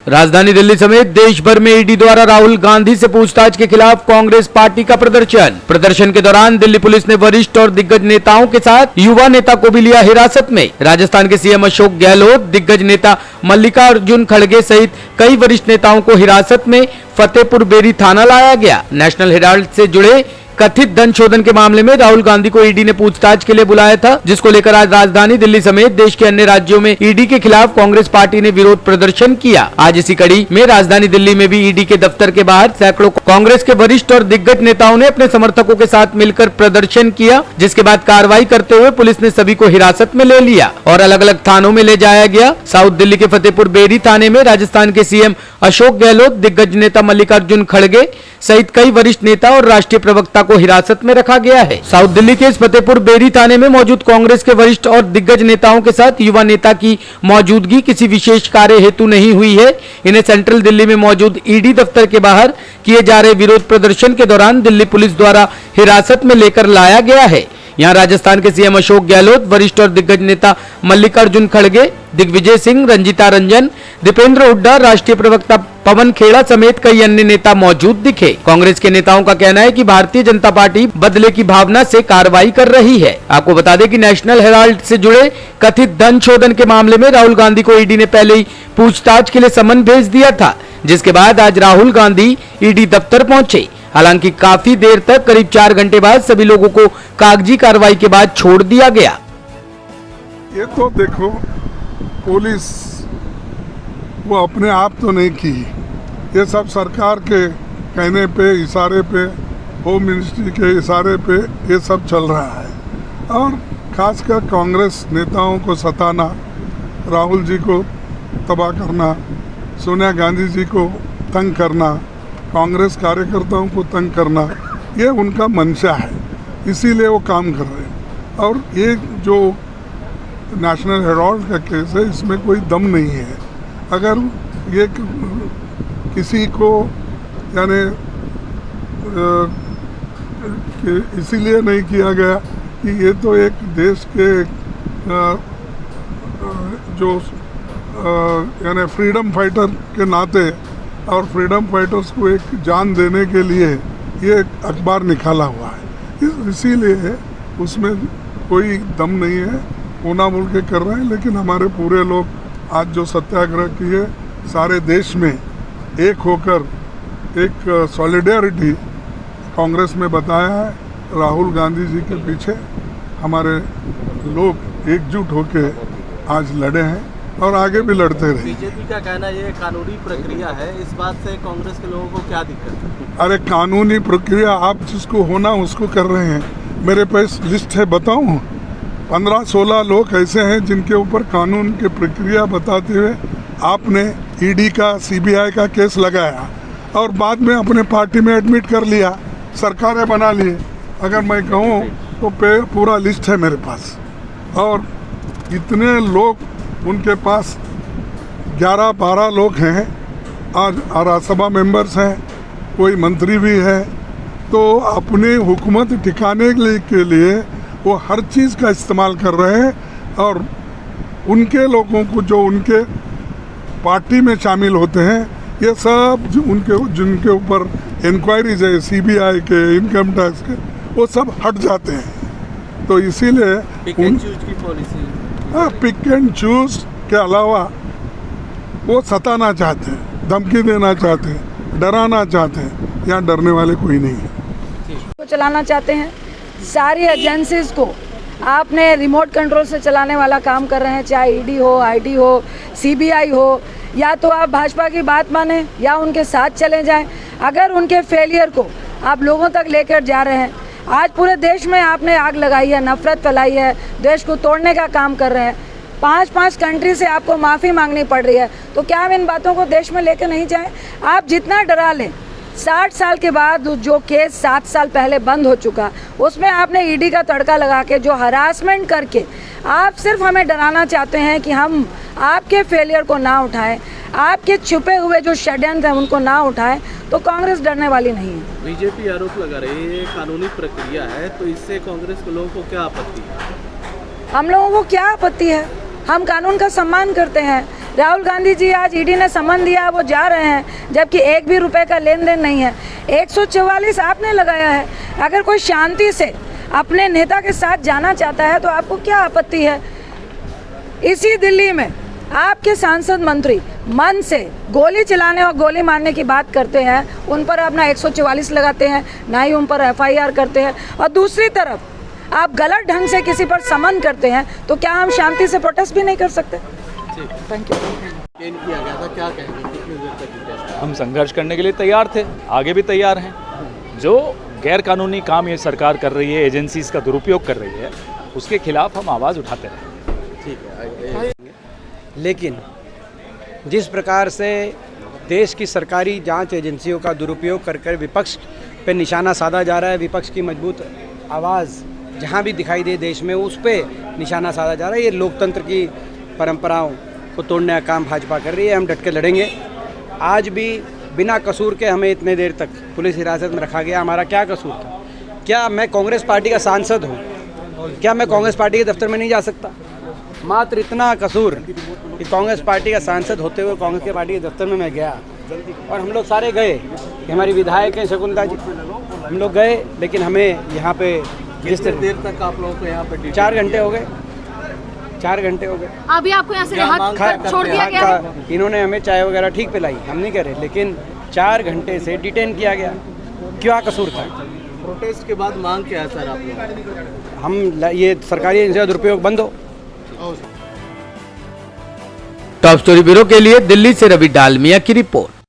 राजधानी दिल्ली समेत देश भर में ईडी द्वारा राहुल गांधी से पूछताछ के खिलाफ कांग्रेस पार्टी का प्रदर्शन के दौरान दिल्ली पुलिस ने वरिष्ठ और दिग्गज नेताओं के साथ युवा नेता को भी लिया हिरासत में। राजस्थान के सीएम अशोक गहलोत, दिग्गज नेता मल्लिकार्जुन खड़गे सहित कई वरिष्ठ नेताओं को हिरासत में फतेहपुर बेरी थाना लाया गया। नेशनल हेराल्ड से जुड़े कथित धन शोधन के मामले में राहुल गांधी को ईडी ने पूछताछ के लिए बुलाया था, जिसको लेकर आज राजधानी दिल्ली समेत देश के अन्य राज्यों में ईडी के खिलाफ कांग्रेस पार्टी ने विरोध प्रदर्शन किया। आज इसी कड़ी में राजधानी दिल्ली में भी ईडी के दफ्तर के बाहर सैकड़ों कांग्रेस के वरिष्ठ और दिग्गज नेताओं ने अपने समर्थकों के साथ मिलकर प्रदर्शन किया, जिसके बाद कार्रवाई करते हुए पुलिस ने सभी को हिरासत में ले लिया और अलग अलग थानों में ले जाया गया। साउथ दिल्ली के फतेहपुर बेरी थाने में राजस्थान के सीएम अशोक गहलोत, दिग्गज नेता मल्लिकार्जुन खड़गे सहित कई वरिष्ठ नेता और राष्ट्रीय प्रवक्ता को हिरासत में रखा गया है। साउथ दिल्ली के इस फतेहपुर बेरी थाने में मौजूद कांग्रेस के वरिष्ठ और दिग्गज नेताओं के साथ युवा नेता की मौजूदगी किसी विशेष कार्य हेतु नहीं हुई है। इन्हें सेंट्रल दिल्ली में मौजूद ईडी दफ्तर के बाहर किए जा रहे विरोध प्रदर्शन के दौरान दिल्ली पुलिस द्वारा हिरासत में लेकर लाया गया है। यहाँ राजस्थान के सीएम अशोक गहलोत, वरिष्ठ और दिग्गज नेता मल्लिकार्जुन खड़गे, दिग्विजय सिंह, रंजीता रंजन, दीपेंद्र हुड्डा, राष्ट्रीय प्रवक्ता पवन खेड़ा समेत कई अन्य नेता मौजूद दिखे। कांग्रेस के नेताओं का कहना है कि भारतीय जनता पार्टी बदले की भावना से कार्रवाई कर रही है। आपको बता दें कि नेशनल हेराल्ड से जुड़े कथित धन शोधन के मामले में राहुल गांधी को ईडी ने पहले ही पूछताछ के लिए समन भेज दिया था, जिसके बाद आज राहुल गांधी ईडी दफ्तर पहुंचे। हालांकि काफी देर तक, करीब 4 घंटे बाद सभी लोगों को कागजी कार्रवाई के बाद छोड़ दिया गया। ये तो देखो, पुलिस वो अपने आप तो नहीं की, ये सब सरकार के कहने पे, इशारे पे, होम मिनिस्ट्री के इशारे पे ये सब चल रहा है। और खासकर कांग्रेस नेताओं को सताना, राहुल जी को तबाह करना, सोनिया गांधी जी को तंग करना, कांग्रेस कार्यकर्ताओं को तंग करना, ये उनका मंशा है, इसीलिए वो काम कर रहे हैं। और ये जो नेशनल हेराल्ड का केस है, इसमें कोई दम नहीं है। अगर ये किसी को यानी इसीलिए नहीं किया गया कि ये तो एक देश के जो यानी फ्रीडम फाइटर के नाते और फ्रीडम फाइटर्स को एक जान देने के लिए ये अखबार निकाला हुआ है, इसीलिए उसमें कोई दम नहीं है। कोना बोल के कर रहे हैं, लेकिन हमारे पूरे लोग आज जो सत्याग्रह किए, सारे देश में एक होकर एक सॉलिडेरिटी कांग्रेस में बताया है। राहुल गांधी जी के पीछे हमारे लोग एकजुट होके आज लड़े हैं और आगे भी लड़ते रहे। बीजेपी का कहना ये कानूनी प्रक्रिया है, इस बात से कांग्रेस के लोगों को क्या दिक्कत है? अरे कानूनी प्रक्रिया आप जिसको होना उसको कर रहे हैं। मेरे पास लिस्ट है, बताऊं? 15-16 लोग ऐसे हैं जिनके ऊपर कानून की प्रक्रिया बताते हुए आपने ईडी का, सीबीआई का केस लगाया और बाद में अपने पार्टी में एडमिट कर लिया, सरकारें बना लिए। अगर मैं कहूँ तो पूरा लिस्ट है मेरे पास। और इतने लोग उनके पास 11-12 लोग हैं, आज राज्यसभा मेंबर्स हैं, कोई मंत्री भी है। तो अपनी हुकूमत टिकाने के लिए वो हर चीज़ का इस्तेमाल कर रहे हैं और उनके लोगों को जो उनके पार्टी में शामिल होते हैं, ये सब जिनके ऊपर इंक्वायरीज है, सीबीआई के, इनकम टैक्स के, वो सब हट जाते हैं। तो इसीलिए पिक एंड चूज की पॉलिसी, पिक एंड चूज के अलावा वो सताना चाहते हैं, धमकी देना चाहते हैं, डराना चाहते हैं। यहाँ डरने वाले कोई नहीं है। तो चलाना चाहते हैं, सारी एजेंसीज को आपने रिमोट कंट्रोल से चलाने वाला काम कर रहे हैं, चाहे ईडी हो, आईटी हो, सीबीआई हो। या तो आप भाजपा की बात माने या उनके साथ चले जाएं। अगर उनके फेलियर को आप लोगों तक लेकर जा रहे हैं, आज पूरे देश में आपने आग लगाई है, नफरत फैलाई है, देश को तोड़ने का काम कर रहे हैं, 5-5 कंट्री से आपको माफ़ी मांगनी पड़ रही है, तो क्या हम इन बातों को देश में लेकर नहीं जाएं? आप जितना डरा लें, 60 साल के बाद जो केस 7 साल पहले बंद हो चुका, उसमें आपने ईडी का तड़का लगा के जो हरासमेंट करके आप सिर्फ हमें डराना चाहते हैं कि हम आपके फेलियर को ना उठाएं, आपके छुपे हुए जो षड्यंत्र हैं उनको ना उठाएं, तो कांग्रेस डरने वाली नहीं है। बीजेपी आरोप लगा रही है ये कानूनी प्रक्रिया है, तो इससे कांग्रेस के लोगों को क्या आपत्ति है? हम लोगों को क्या आपत्ति है? हम कानून का सम्मान करते हैं। राहुल गांधी जी आज ईडी ने समन दिया, वो जा रहे हैं, जबकि एक भी रुपए का लेन देन नहीं है। 144 आपने लगाया है। अगर कोई शांति से अपने नेता के साथ जाना चाहता है तो आपको क्या आपत्ति है? इसी दिल्ली में आपके सांसद मंत्री मन से गोली चलाने और गोली मारने की बात करते हैं, उन पर अपना 144 लगाते हैं, ना ही उन पर FIR करते हैं, और दूसरी तरफ आप गलत ढंग से किसी पर समन करते हैं, तो क्या हम शांति से प्रोटेस्ट भी नहीं कर सकते? Thank you. डिटेन किया गया था, क्या कहेंगे, कितनी देर तक डिटेन था? हम संघर्ष करने के लिए तैयार थे, आगे भी तैयार हैं। जो गैर कानूनी काम ये सरकार कर रही है, एजेंसीज का दुरुपयोग कर रही है, उसके खिलाफ हम आवाज़ उठाते रहे। ठीक है। लेकिन जिस प्रकार से देश की सरकारी जांच एजेंसियों का दुरुपयोग कर कर विपक्ष पे निशाना साधा जा रहा है, विपक्ष की मजबूत आवाज़ जहां भी दिखाई दे देश में, उस पे निशाना साधा जा रहा है। ये लोकतंत्र की परंपराओं को तोड़ने का काम भाजपा कर रही है। हम डट के लड़ेंगे। आज भी बिना कसूर के हमें इतने देर तक पुलिस हिरासत में रखा गया। हमारा क्या कसूर था? क्या मैं कांग्रेस पार्टी का सांसद हूँ? क्या मैं कांग्रेस पार्टी के दफ्तर में नहीं जा सकता? मात्र इतना कसूर कि कांग्रेस पार्टी का सांसद होते हुए कांग्रेस के पार्टी के दफ्तर में मैं गया, और हम लोग सारे गए। हमारी विधायक हैं शकुंतला जी, हम लोग गए, लेकिन हमें यहाँ पे जिस देर तक आप लोगों को यहाँ पे 4 घंटे हो गए। 4 घंटे हो गए। अभी आपको यहाँ से रिहा छोड़ दिया गया है? इन्होंने हमें चाय वगैरह ठीक पिलाई, हम नहीं करे, लेकिन 4 घंटे से डिटेन किया गया। क्या कसूर था? प्रोटेस्ट के बाद मांग क्या है सर आप लोग? हम ये सरकारी एजेंसी का दुरुपयोग बंद हो। टॉप स्टोरी ब्यूरो के लिए दिल्ली से रवि डालमिया की रिपोर्ट।